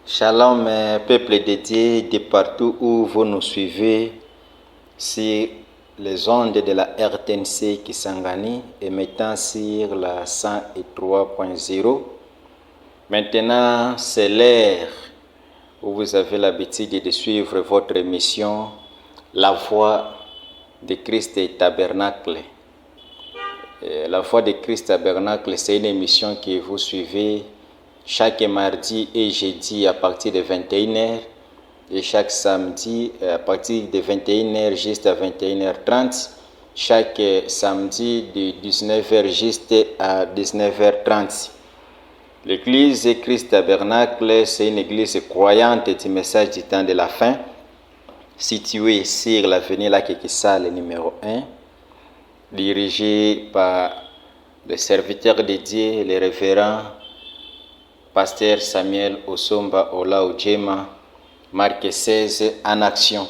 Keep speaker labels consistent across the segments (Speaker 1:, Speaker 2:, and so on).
Speaker 1: Shalom, peuple de Dieu, de partout où vous nous suivez, sur les ondes de la RTNC Kisangani, émettant sur la 103.0. Maintenant, c'est l'heure où vous avez l'habitude de suivre votre émission, La Voix de Christ et Tabernacle. La Voix de Christ Tabernacle, c'est une émission que vous suivez chaque mardi et jeudi à partir de 21h et chaque samedi à partir de 21h jusqu'à 21h30, chaque samedi de 19h jusqu'à 19h30. L'église Christ Tabernacle, c'est une église croyante du message du temps de la fin, située sur l'avenue Lakekisale numéro 1, dirigée par le serviteur de Dieu, le révérend Pasteur Samuel Osomba Ola Ojema, Marc 16 en action.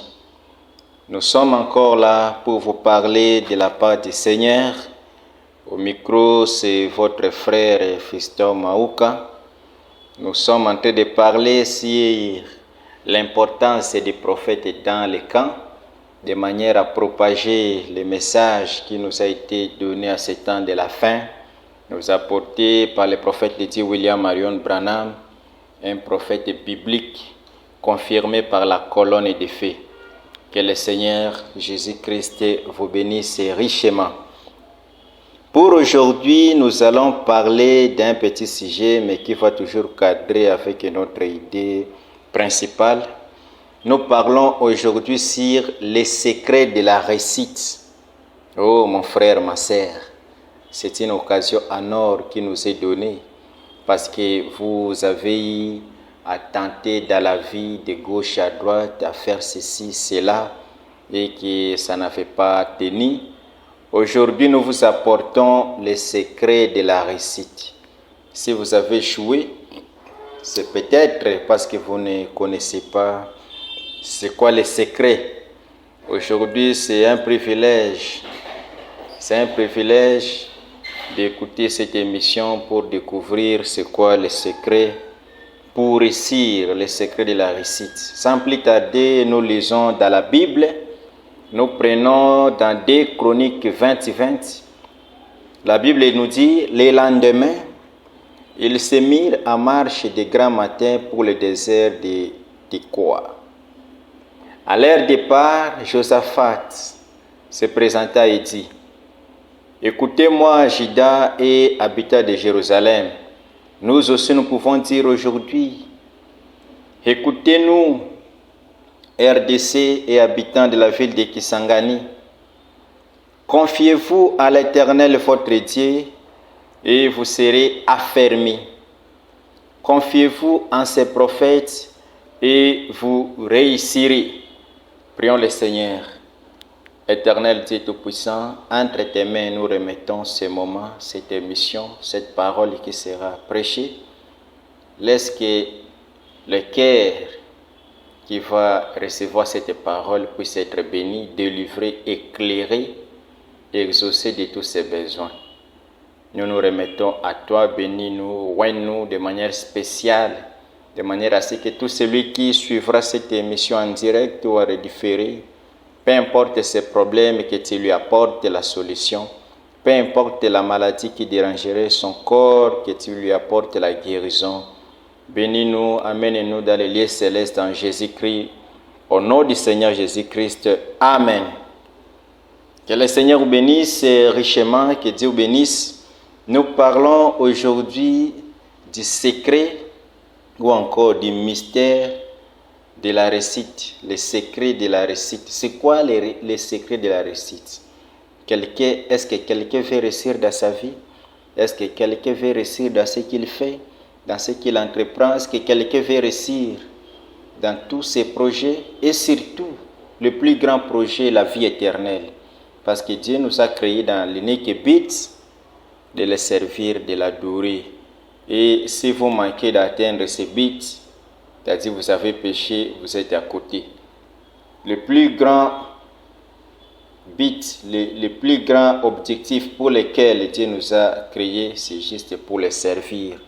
Speaker 1: Nous sommes encore là pour vous parler de la part du Seigneur. Au micro, c'est votre frère Fiston Maouka. Nous sommes en train de parler sur l'importance des prophètes dans les camps, de manière à propager le message qui nous a été donné à ce temps de la fin, nous apporté par le prophète de Dieu William Marion Branham, un prophète biblique confirmé par la colonne de feu. Que le Seigneur Jésus-Christ vous bénisse richement. Pour aujourd'hui, nous allons parler d'un petit sujet, mais qui va toujours cadrer avec notre idée principale. Nous parlons aujourd'hui sur les secrets de la réussite. Oh mon frère, ma sœur, c'est une occasion en or qui nous est donnée parce que vous avez eu à tenter dans la vie de gauche à droite à faire ceci, cela et que ça n'avait pas tenu. Aujourd'hui, nous vous apportons les secrets de la réussite. Si vous avez échoué, c'est peut-être parce que vous ne connaissez pas c'est quoi les secrets. Aujourd'hui, c'est un privilège. C'est un privilège d'écouter cette émission pour découvrir c'est quoi les secrets pour réussir, les secrets de la réussite. Sans plus tarder, nous lisons dans la Bible. Nous prenons dans 2 Chroniques 20. La Bible nous dit, les lendemains, ils se mirent en marche de grand matin pour le désert de Tekoa. À leur départ, Josaphat se présenta et dit, « Écoutez-moi, Juda et habitants de Jérusalem, nous aussi nous pouvons dire aujourd'hui, écoutez-nous, RDC et habitants de la ville de Kisangani, confiez-vous à l'Éternel votre Dieu et vous serez affermis. Confiez-vous en ses prophètes et vous réussirez. » Prions le Seigneur. Éternel Dieu Tout-Puissant, entre tes mains nous remettons ce moment, cette émission, cette parole qui sera prêchée. Laisse que le cœur qui va recevoir cette parole puisse être béni, délivré, éclairé, exaucé de tous ses besoins. Nous nous remettons à toi, bénis-nous, oigne-nous de manière spéciale, de manière à ce que tout celui qui suivra cette émission en direct ou à redifférer, peu importe ses problèmes, que tu lui apportes la solution, peu importe la maladie qui dérangerait son corps, que tu lui apportes la guérison. Bénis-nous, amène-nous dans les lieux célestes en Jésus-Christ, au nom du Seigneur Jésus-Christ. Amen. Que le Seigneur vous bénisse richement, que Dieu vous bénisse. Nous parlons aujourd'hui du secret ou encore du mystère de la réussite, les secrets de la réussite. C'est quoi les secrets de la réussite? Est-ce que quelqu'un veut réussir dans sa vie? Est-ce que quelqu'un veut réussir dans ce qu'il fait, dans ce qu'il entreprend? Est-ce que quelqu'un veut réussir dans tous ses projets? Et surtout, le plus grand projet, la vie éternelle. Parce que Dieu nous a créés dans l'unique but de le servir, de l'adorer. Et si vous manquez d'atteindre ce but, c'est-à-dire vous avez péché, vous êtes à côté. Le plus grand but, le plus grand objectif pour lequel Dieu nous a créés, c'est juste pour le servir.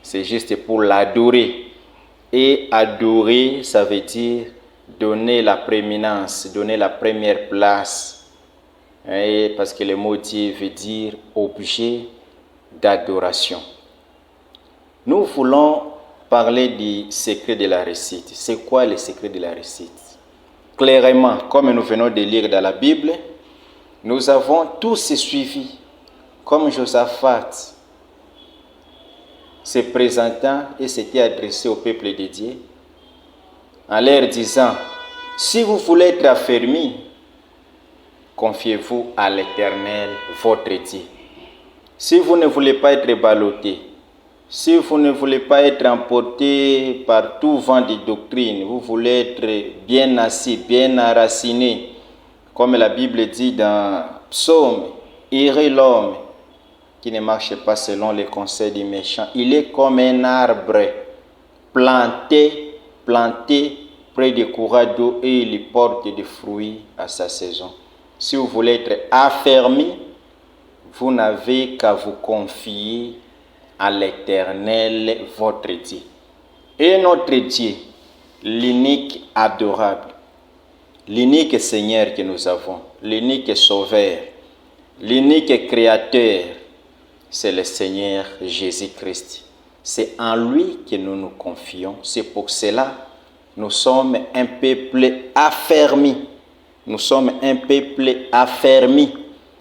Speaker 1: C'est juste pour l'adorer. Et adorer, ça veut dire donner la prééminence, donner la première place. Et parce que le mot Dieu veut dire objet d'adoration. Nous voulons parler du secret de la réussite. C'est quoi le secret de la réussite? Clairement, comme nous venons de lire dans la Bible, nous avons tous suivi, comme Josaphat se présentant et s'était adressé au peuple de Dieu, en leur disant, si vous voulez être affermis, confiez-vous à l'Éternel, votre Dieu. Si vous ne voulez pas être ballotté, si vous ne voulez pas être emporté par tout vent de doctrine, vous voulez être bien assis, bien enraciné, comme la Bible dit dans Psaume, heureux l'homme qui ne marche pas selon les conseils des méchants. Il est comme un arbre planté près des courants d'eau et il porte des fruits à sa saison. Si vous voulez être affermi, vous n'avez qu'à vous confier à l'Éternel, votre Dieu. Et notre Dieu, l'unique adorable, l'unique Seigneur que nous avons, l'unique Sauveur, l'unique Créateur, c'est le Seigneur Jésus-Christ. C'est en lui que nous nous confions. C'est pour cela que nous sommes un peuple affermi. Nous sommes un peuple affermi.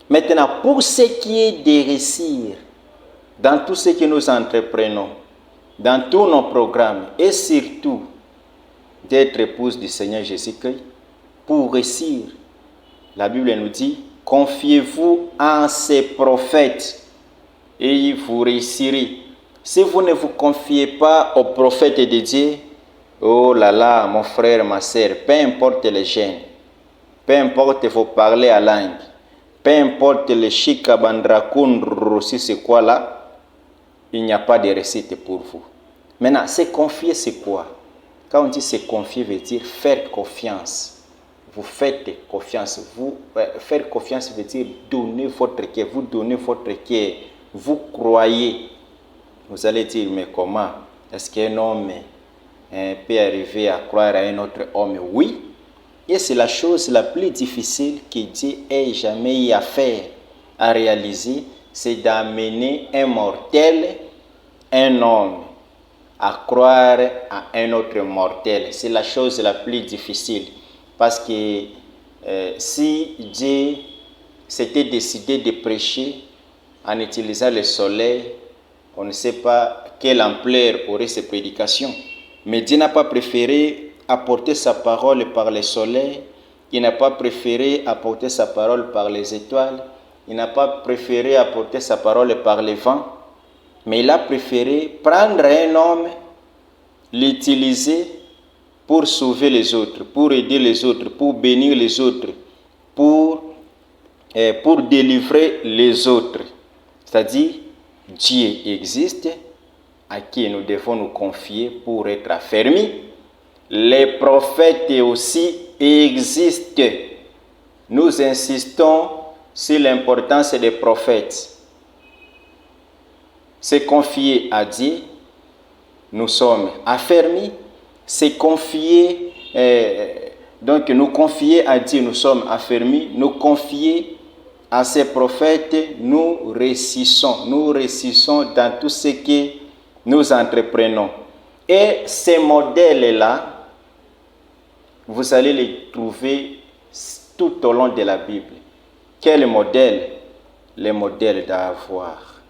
Speaker 1: Maintenant, pour ce qui est de réussir, dans tout ce que nous entreprenons, dans tous nos programmes, et surtout d'être épouse du Seigneur Jésus-Christ, pour réussir, la Bible nous dit, confiez-vous en ces prophètes et vous réussirez. Si vous ne vous confiez pas aux prophètes de Dieu, oh là là, mon frère, ma soeur, peu importe les gènes, peu importe vous parler à langue, peu importe le chikabandrakun, si c'est quoi là, il n'y a pas de réussite pour vous. Maintenant, se confier, c'est quoi? Quand on dit se confier, veut dire faire confiance. Vous faites confiance. Faire confiance veut dire donner votre cœur. Vous donnez votre cœur. Vous croyez. Vous allez dire, mais comment? Est-ce qu'un homme peut arriver à croire à un autre homme? Oui. Et c'est la chose la plus difficile que Dieu ait jamais eu à faire, à réaliser, c'est d'amener un mortel, un homme, à croire à un autre mortel. C'est la chose la plus difficile. Parce que si Dieu s'était décidé de prêcher en utilisant le soleil, on ne sait pas quelle ampleur aurait ces prédications. Mais Dieu n'a pas préféré apporter sa parole par le soleil, il n'a pas préféré apporter sa parole par les étoiles, il n'a pas préféré apporter sa parole par les vents, mais il a préféré prendre un homme, l'utiliser pour sauver les autres, pour aider les autres, pour bénir les autres, pour délivrer les autres. C'est-à-dire, Dieu existe, à qui nous devons nous confier pour être affermis. Les prophètes aussi existent. Nous insistons sur l'importance des prophètes. Se confier à Dieu, nous sommes affermis. Se confier, donc nous confier à Dieu, nous sommes affermis. Nous confier à ces prophètes, nous réussissons. Nous réussissons dans tout ce que nous entreprenons. Et ces modèles-là, vous allez les trouver tout au long de la Bible. Quel modèle? Le modèle d'avoir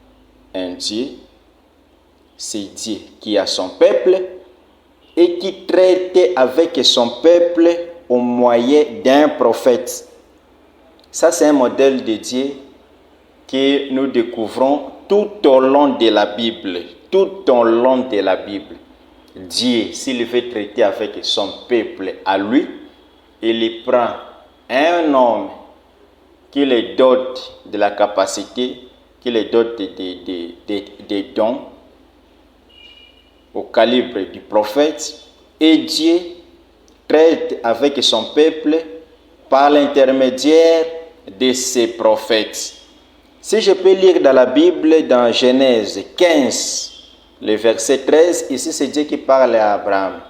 Speaker 1: un Dieu, c'est Dieu qui a son peuple et qui traite avec son peuple au moyen d'un prophète. Ça, c'est un modèle de Dieu que nous découvrons tout au long de la Bible. Tout au long de la Bible. Dieu, s'il veut traiter avec son peuple à lui, il prend un homme qui le dote de la capacité, qui le dote des dons au calibre du prophète, et Dieu traite avec son peuple par l'intermédiaire de ses prophètes. Si je peux lire dans la Bible, dans Genèse 15, le verset 13, ici c'est Dieu qui parle à Abraham.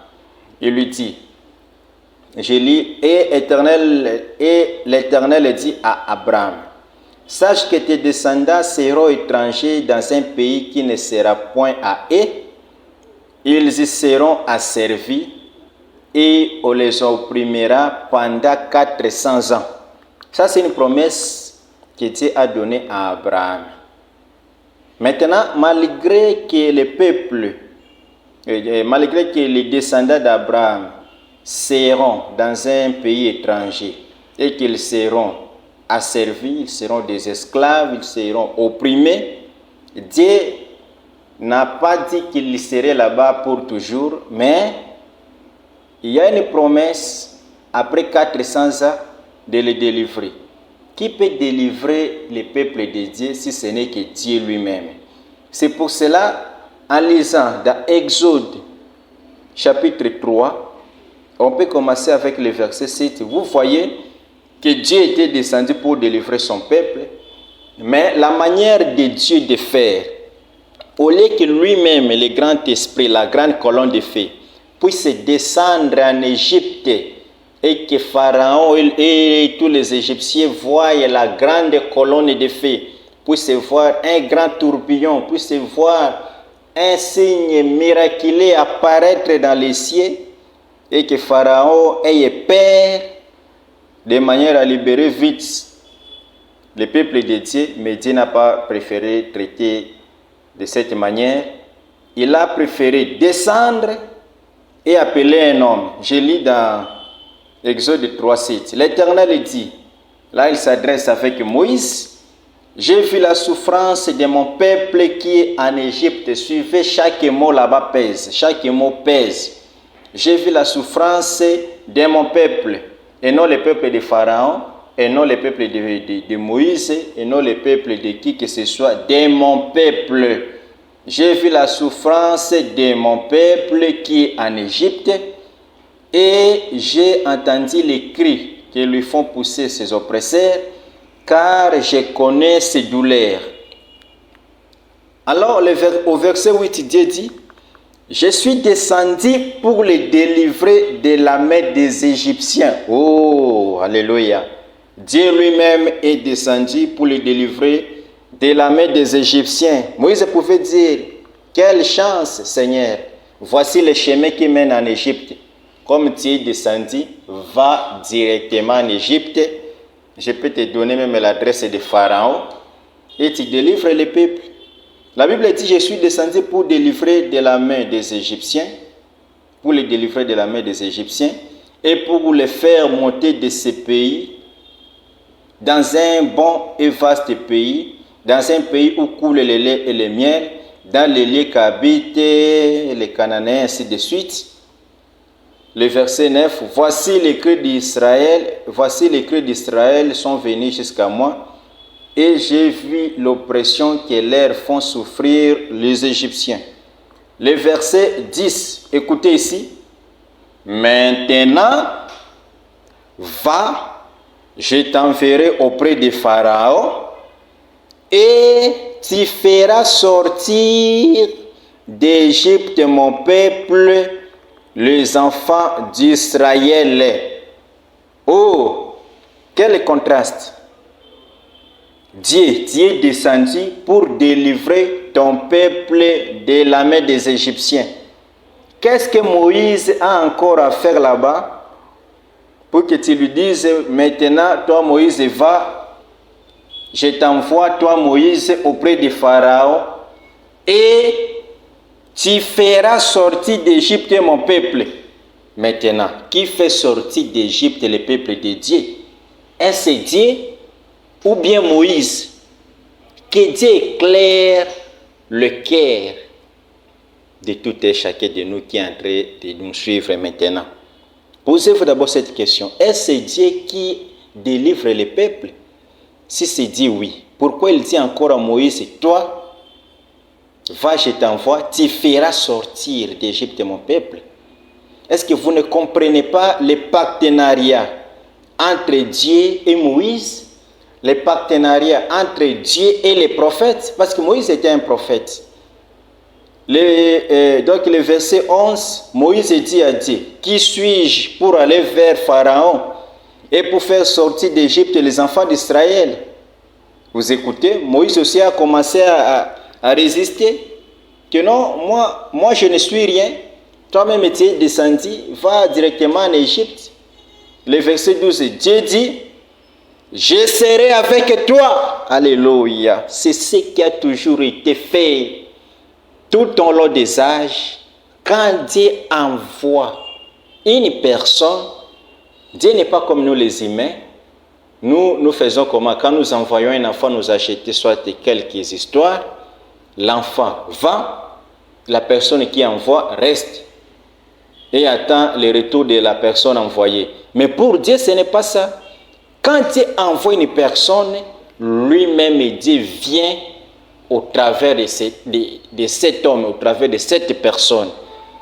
Speaker 1: Il lui dit, je lis, et l'Éternel dit à Abraham, sache que tes descendants seront étrangers dans un pays qui ne sera point à eux, ils y seront asservis et on les opprimera pendant 400 ans. Ça, c'est une promesse que Dieu a donnée à Abraham. Maintenant, malgré que les descendants d'Abraham seront dans un pays étranger et qu'ils seront asservis, ils seront des esclaves, ils seront opprimés, Dieu n'a pas dit qu'ils seraient là-bas pour toujours, mais il y a une promesse après 400 ans de les délivrer. Qui peut délivrer le peuple de Dieu si ce n'est que Dieu lui-même? C'est pour cela, en lisant dans Exode chapitre 3, on peut commencer avec le verset 7. Vous voyez que Dieu était descendu pour délivrer son peuple, mais la manière de Dieu de faire, au lieu que lui-même, le grand esprit, la grande colonne de feu, puisse descendre en Égypte et que Pharaon et tous les Égyptiens voient la grande colonne de feu, puissent voir un grand tourbillon, puissent voir un signe miraculeux apparaître dans les cieux et que Pharaon ait peur de manière à libérer vite le peuple de Dieu, mais Dieu n'a pas préféré traiter de cette manière. Il a préféré descendre et appeler un homme. Je lis dans Exode 3:7. L'Éternel dit, là il s'adresse avec Moïse, j'ai vu la souffrance de mon peuple qui est en Égypte. Suivez, chaque mot là-bas pèse. Chaque mot pèse. J'ai vu la souffrance de mon peuple, et non le peuple de Pharaon, et non le peuple de Moïse, et non le peuple de qui que ce soit, de mon peuple. J'ai vu la souffrance de mon peuple qui est en Égypte, et j'ai entendu les cris que lui font pousser ses oppresseurs, car je connais ses douleurs. Alors, au verset 8, Dieu dit, je suis descendu pour les délivrer de la main des Égyptiens. Oh, alléluia. Dieu lui-même est descendu pour les délivrer de la main des Égyptiens. Moïse pouvait dire, quelle chance, Seigneur. Voici le chemin qui mène en Égypte. Comme tu es descendu, va directement en Égypte. Je peux te donner même l'adresse de Pharaon et tu délivres le peuple. La Bible dit, je suis descendu pour délivrer de la main des Égyptiens, pour les délivrer de la main des Égyptiens et pour les faire monter de ce pays dans un bon et vaste pays, dans un pays où coule le lait et le miel, dans les lieux qu'habitent les Cananéens, ainsi de suite. Le verset 9, voici les cris d'Israël sont venus jusqu'à moi, et j'ai vu l'oppression que leur font souffrir les Égyptiens. Le verset 10, écoutez ici. Maintenant, va, je t'enverrai auprès de Pharaon, et tu feras sortir d'Égypte mon peuple, les enfants d'Israël. Oh, quel contraste! Dieu est descendu pour délivrer ton peuple de la main des Égyptiens. Qu'est-ce que Moïse a encore à faire là-bas pour que tu lui dises, maintenant, toi Moïse, va, je t'envoie, toi Moïse, auprès de Pharaon, et tu feras sortir d'Égypte mon peuple. Maintenant, qui fait sortir d'Égypte le peuple de Dieu? Est-ce Dieu ou bien Moïse? Que Dieu éclaire le cœur de tout et chacun de nous qui est en train de nous suivre maintenant. Posez-vous d'abord cette question. Est-ce Dieu qui délivre le peuple? Si c'est Dieu, oui. Pourquoi il dit encore à Moïse, toi, va, je t'envoie, tu feras sortir d'Égypte mon peuple? Est-ce que vous ne comprenez pas le partenariat entre Dieu et Moïse? Le partenariat entre Dieu et les prophètes? Parce que Moïse était un prophète. Donc le verset 11, Moïse dit à Dieu, qui suis-je pour aller vers Pharaon et pour faire sortir d'Égypte les enfants d'Israël? Vous écoutez, Moïse aussi a commencé à résister. Que non, moi je ne suis rien. Toi-même tu es descendu, va directement en Égypte. Le verset 12, Dieu dit, je serai avec toi. Alléluia. C'est ce qui a toujours été fait tout au long des âges. Quand Dieu envoie une personne, Dieu n'est pas comme nous les humains. Nous faisons comment? Quand nous envoyons un enfant nous acheter soit quelques histoires, l'enfant va, la personne qui envoie reste et attend le retour de la personne envoyée. Mais pour Dieu, ce n'est pas ça. Quand Dieu envoie une personne, lui-même Dieu vient au travers de cet homme, au travers de cette personne.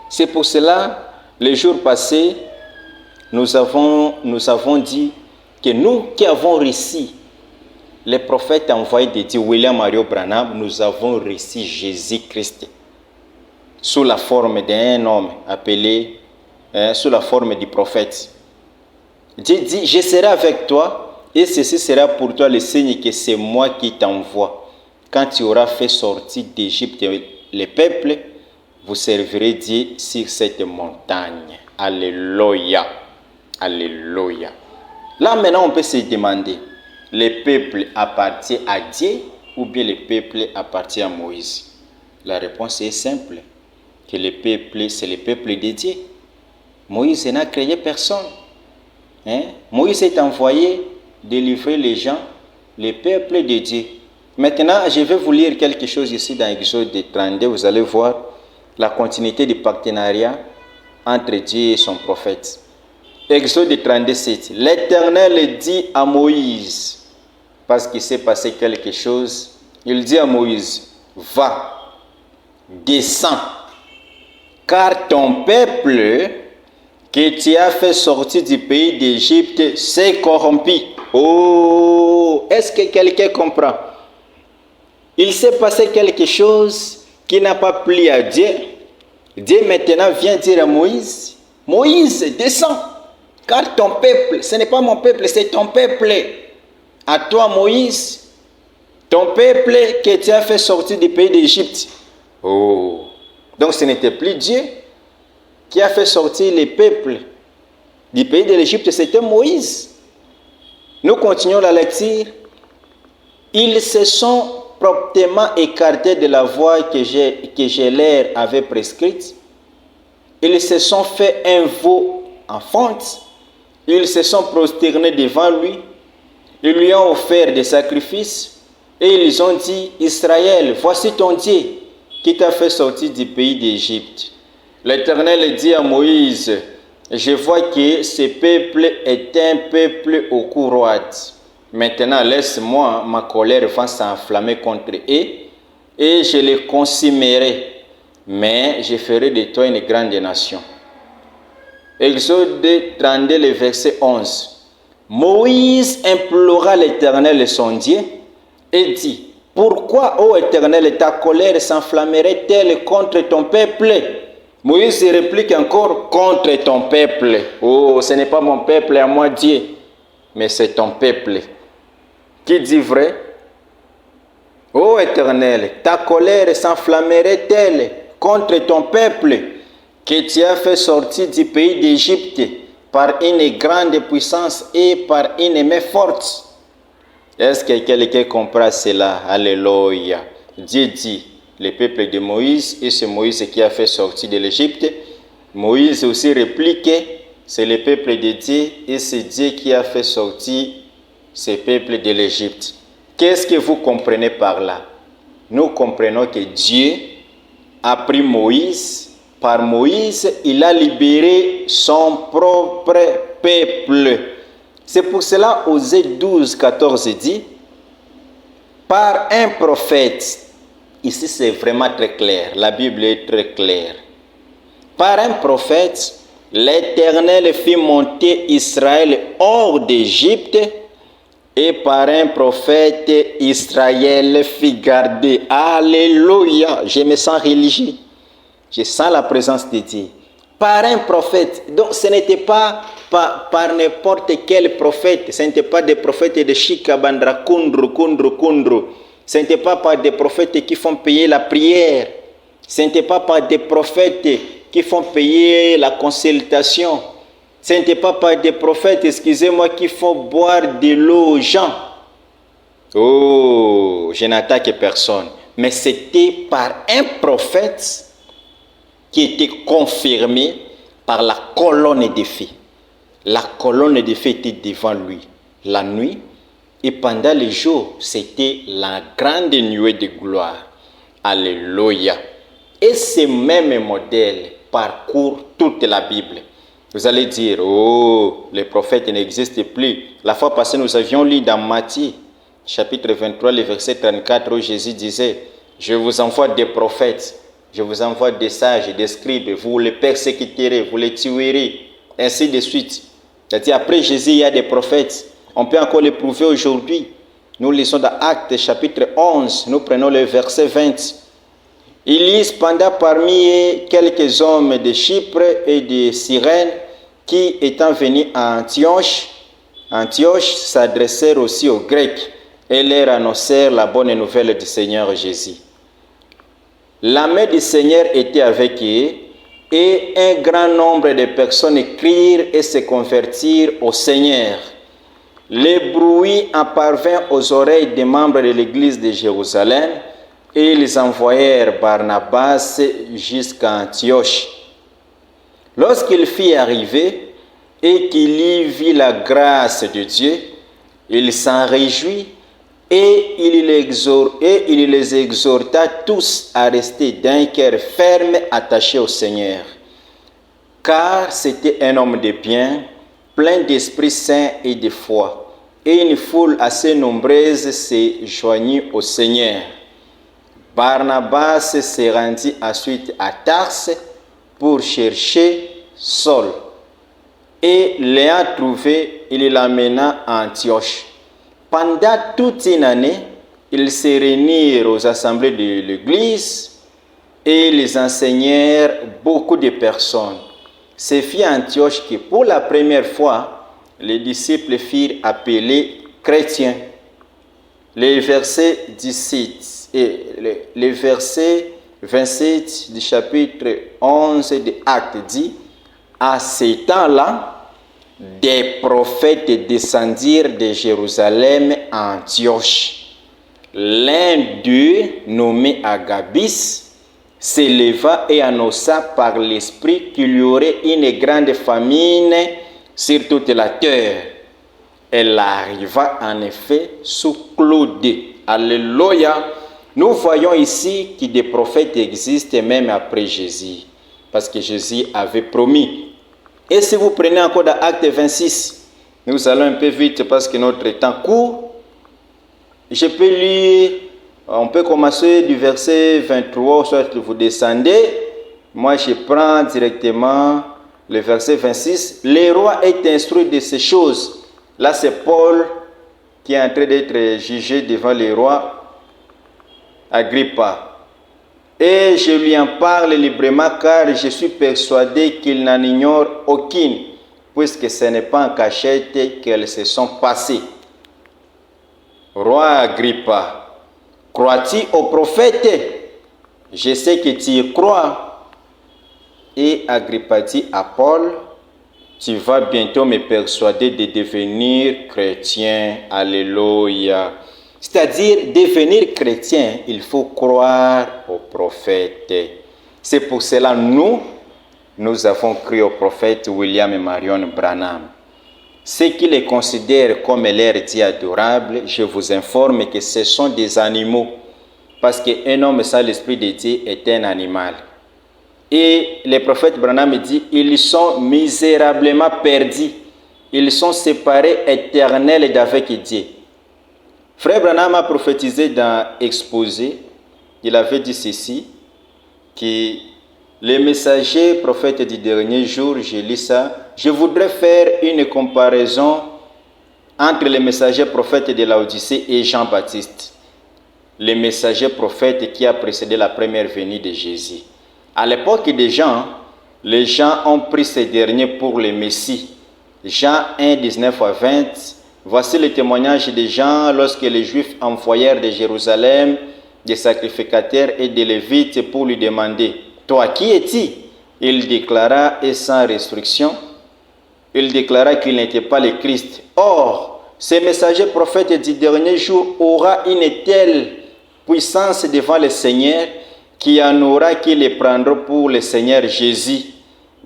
Speaker 1: C'est pour cela, les jours passés, nous avons dit que nous qui avons reçu les prophètes envoyés de Dieu, William Mario Branham, nous avons reçu Jésus-Christ sous la forme d'un homme appelé, sous la forme du prophète. Dieu dit, je serai avec toi et ceci sera pour toi le signe que c'est moi qui t'envoie. Quand tu auras fait sortir d'Égypte les peuples, vous servirez Dieu sur cette montagne. Alléluia. Alléluia. Là maintenant on peut se demander, le peuple appartient à Dieu ou bien le peuple appartient à Moïse? La réponse est simple, que le peuple, c'est le peuple de Dieu. Moïse n'a créé personne. Moïse est envoyé délivrer les gens, le peuple de Dieu. Maintenant, je vais vous lire quelque chose ici dans Exode 32. Vous allez voir la continuité du partenariat entre Dieu et son prophète. Exode 37. L'Éternel dit à Moïse, parce qu'il s'est passé quelque chose, il dit à Moïse, va, descends, car ton peuple que tu as fait sortir du pays d'Égypte s'est corrompu. Oh, est-ce que quelqu'un comprend? Il s'est passé quelque chose qui n'a pas plu à Dieu. Dieu maintenant vient dire à Moïse, Moïse, descends, car ton peuple, ce n'est pas mon peuple, c'est ton peuple. À toi Moïse, ton peuple que tu as fait sortir du pays d'Égypte. Oh, donc ce n'était plus Dieu qui a fait sortir les peuples du pays de l'Égypte, c'était Moïse. Nous continuons la lecture. Ils se sont promptement écartés de la voie que je leur avais prescrite. Ils se sont fait un veau en fonte. Ils se sont prosternés devant lui. Ils lui ont offert des sacrifices. Et ils ont dit, Israël, voici ton Dieu qui t'a fait sortir du pays d'Égypte. L'Éternel dit à Moïse, je vois que ce peuple est un peuple au cou roide. Maintenant, laisse-moi, ma colère va s'enflammer contre eux et je les consumerai. Mais je ferai de toi une grande nation. Exode 32, le verset 11. Moïse implora l'Éternel son Dieu et dit, pourquoi, ô Éternel, ta colère s'enflammerait-elle contre ton peuple? Moïse réplique encore, contre ton peuple. Oh, ce n'est pas mon peuple à moi Dieu, mais c'est ton peuple. Qui dit vrai? Ô Éternel, ta colère s'enflammerait-elle contre ton peuple que tu as fait sortir du pays d'Égypte par une grande puissance et par une main forte? Est-ce que quelqu'un comprend cela? Alléluia. Dieu dit, le peuple de Moïse, et c'est Moïse qui a fait sortir de l'Égypte. Moïse aussi réplique, c'est le peuple de Dieu et c'est Dieu qui a fait sortir ce peuple de l'Égypte. Qu'est-ce que vous comprenez par là? Nous comprenons que Dieu a pris Moïse. Par Moïse, il a libéré son propre peuple. C'est pour cela, Osée 12, 14 dit, par un prophète. Ici, c'est vraiment très clair. La Bible est très claire. Par un prophète, l'Éternel fit monter Israël hors d'Égypte et par un prophète, Israël fit garder. Alléluia. Je me sens religieux. Je sens la présence de Dieu. Par un prophète. Donc ce n'était pas par n'importe quel prophète. Ce n'était pas des prophètes de Shikabandra, Kundru. Ce n'était pas par des prophètes qui font payer la prière. Ce n'était pas par des prophètes qui font payer la consultation. Ce n'était pas par des prophètes, excusez-moi, qui font boire de l'eau aux gens. Oh, je n'attaque personne. Mais c'était par un prophète qui était confirmé par la colonne de feu. La colonne de feu était devant lui la nuit, et pendant les jours, c'était la grande nuée de gloire. Alléluia. Et ce même modèle parcourt toute la Bible. Vous allez dire, oh, les prophètes n'existent plus. La fois passée, nous avions lu dans Matthieu, chapitre 23, le verset 34, où Jésus disait, je vous envoie des prophètes, je vous envoie des sages, des scribes, vous les persécuterez, vous les tuerez, ainsi de suite. C'est-à-dire, après Jésus, il y a des prophètes. On peut encore les prouver aujourd'hui. Nous lisons dans Actes, chapitre 11, nous prenons le verset 20. Il y cependant parmi quelques hommes de Chypre et de Cyrène qui, étant venus à Antioche s'adressèrent aussi aux Grecs et leur annoncèrent la bonne nouvelle du Seigneur Jésus. La main du Seigneur était avec eux et un grand nombre de personnes crurent et se convertirent au Seigneur. Le bruit en parvint aux oreilles des membres de l'église de Jérusalem et ils envoyèrent Barnabas jusqu'à Antioche. Lorsqu'il fut arrivé et qu'il y vit la grâce de Dieu, il s'en réjouit et il les exhorta tous à rester d'un cœur ferme attaché au Seigneur. Car c'était un homme de bien, plein d'Esprit Saint et de foi, et une foule assez nombreuse se joignit au Seigneur. Barnabas se rendit ensuite à Tarse pour chercher Saul. Et l'ayant trouvé, il l'amena à Antioche. Pendant toute une année, ils se réunirent aux assemblées de l'église et ils enseignèrent beaucoup de personnes. C'est fit à Antioche que pour la première fois, les disciples furent appelés chrétiens. Les versets 17 et les versets 27 du chapitre 11 de Actes dit, à ce temps-là, des prophètes descendirent de Jérusalem à Antioche. L'un d'eux, nommé Agabus, s'éleva et annonça par l'Esprit qu'il y aurait une grande famine sur toute la terre. Elle arriva en effet sous Claude. Alléluia. Nous voyons ici que des prophètes existent même après Jésus. Parce que Jésus avait promis. Et si vous prenez encore dans Acte 26, nous allons un peu vite parce que notre temps court. Je peux lire, on peut commencer du verset 23, soit vous descendez. Moi je prends directement le verset 26. Le roi est instruit de ces choses. Là, c'est Paul qui est en train d'être jugé devant le roi Agrippa. Et je lui en parle librement car je suis persuadé qu'il n'en ignore aucune, puisque ce n'est pas en cachette qu'elles se sont passées. Roi Agrippa, crois-tu au prophète? Je sais que tu y crois. Et Agrippa dit à Paul, tu vas bientôt me persuader de devenir chrétien. Alléluia. C'est-à-dire, devenir chrétien, il faut croire au prophète. C'est pour cela nous avons cru au prophète William et Marion Branham. Ceux qui les considèrent comme leur Dieu adorable, je vous informe que ce sont des animaux. Parce qu'un homme sans l'Esprit de Dieu est un animal. Et le prophète Branham dit, ils sont misérablement perdus. Ils sont séparés éternels d'avec Dieu. Frère Branham a prophétisé dans Exposé. Il avait dit ceci, que les messagers prophètes du dernier jour, je lis ça, je voudrais faire une comparaison entre les messagers prophètes de Laodicée et Jean-Baptiste. Les messagers prophètes qui a précédé la première venue de Jésus. À l'époque des Jean, les gens ont pris ces derniers pour le Messie. Jean 1, 19 à 20. Voici le témoignage de Jean lorsque les Juifs envoyèrent de Jérusalem des sacrificateurs et des Lévites pour lui demander « Toi, qui es-tu » Il déclara, et sans restriction, il déclara qu'il n'était pas le Christ. Or, ce messager prophète du dernier jour aura une telle puissance devant le Seigneur qu'il y en aura qui les prendront pour le Seigneur Jésus.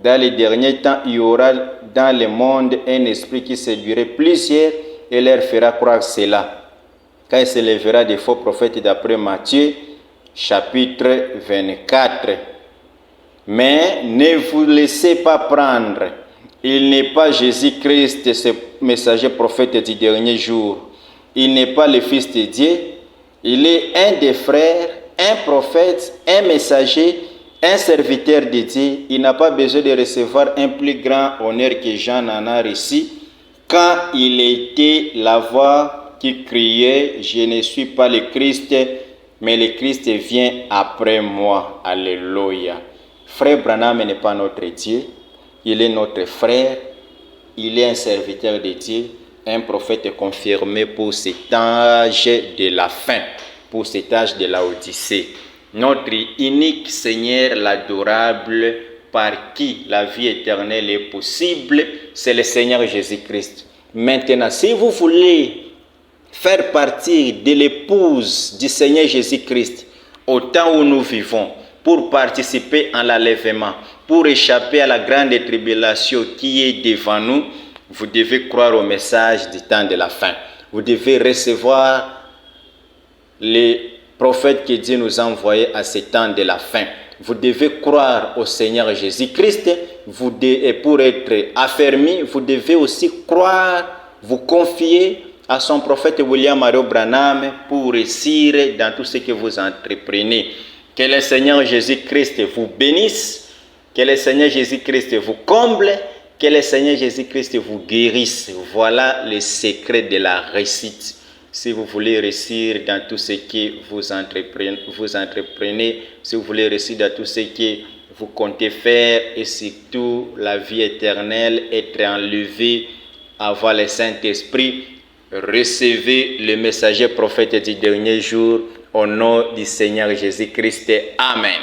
Speaker 1: Dans les derniers temps, il y aura dans le monde un esprit qui séduirait plusieurs et leur fera croire cela. Quand il se lèvera des faux prophètes d'après Matthieu, chapitre 24. Mais ne vous laissez pas prendre. Il n'est pas Jésus-Christ, ce messager prophète du dernier jour. Il n'est pas le Fils de Dieu. Il est un des frères, un prophète, un messager, un serviteur de Dieu. Il n'a pas besoin de recevoir un plus grand honneur que Jean en a reçu quand il était la voix qui criait « Je ne suis pas le Christ, mais le Christ vient après moi. » Alléluia. Frère Branham n'est pas notre Dieu. Il est notre frère. Il est un serviteur de Dieu, un prophète confirmé pour cet âge de la fin, pour cet âge de la Odyssée. Notre unique Seigneur, l'adorable, par qui la vie éternelle est possible, c'est le Seigneur Jésus-Christ. Maintenant, si vous voulez faire partie de l'épouse du Seigneur Jésus-Christ au temps où nous vivons, pour participer à l'enlèvement, pour échapper à la grande tribulation qui est devant nous, vous devez croire au message du temps de la fin. Vous devez recevoir les prophètes que Dieu nous a envoyés à ce temps de la fin. Vous devez croire au Seigneur Jésus-Christ. Et pour être affermi, vous devez aussi croire, vous confier à son prophète William Mario Branham pour réussir dans tout ce que vous entreprenez. Que le Seigneur Jésus-Christ vous bénisse, que le Seigneur Jésus-Christ vous comble, que le Seigneur Jésus-Christ vous guérisse. Voilà le secret de la réussite. Si vous voulez réussir dans tout ce que vous entreprenez, si vous voulez réussir dans tout ce que vous comptez faire, et surtout la vie éternelle, être enlevé, avoir le Saint-Esprit, recevez le messager prophète du dernier jour au nom du Seigneur Jésus-Christ. Amen.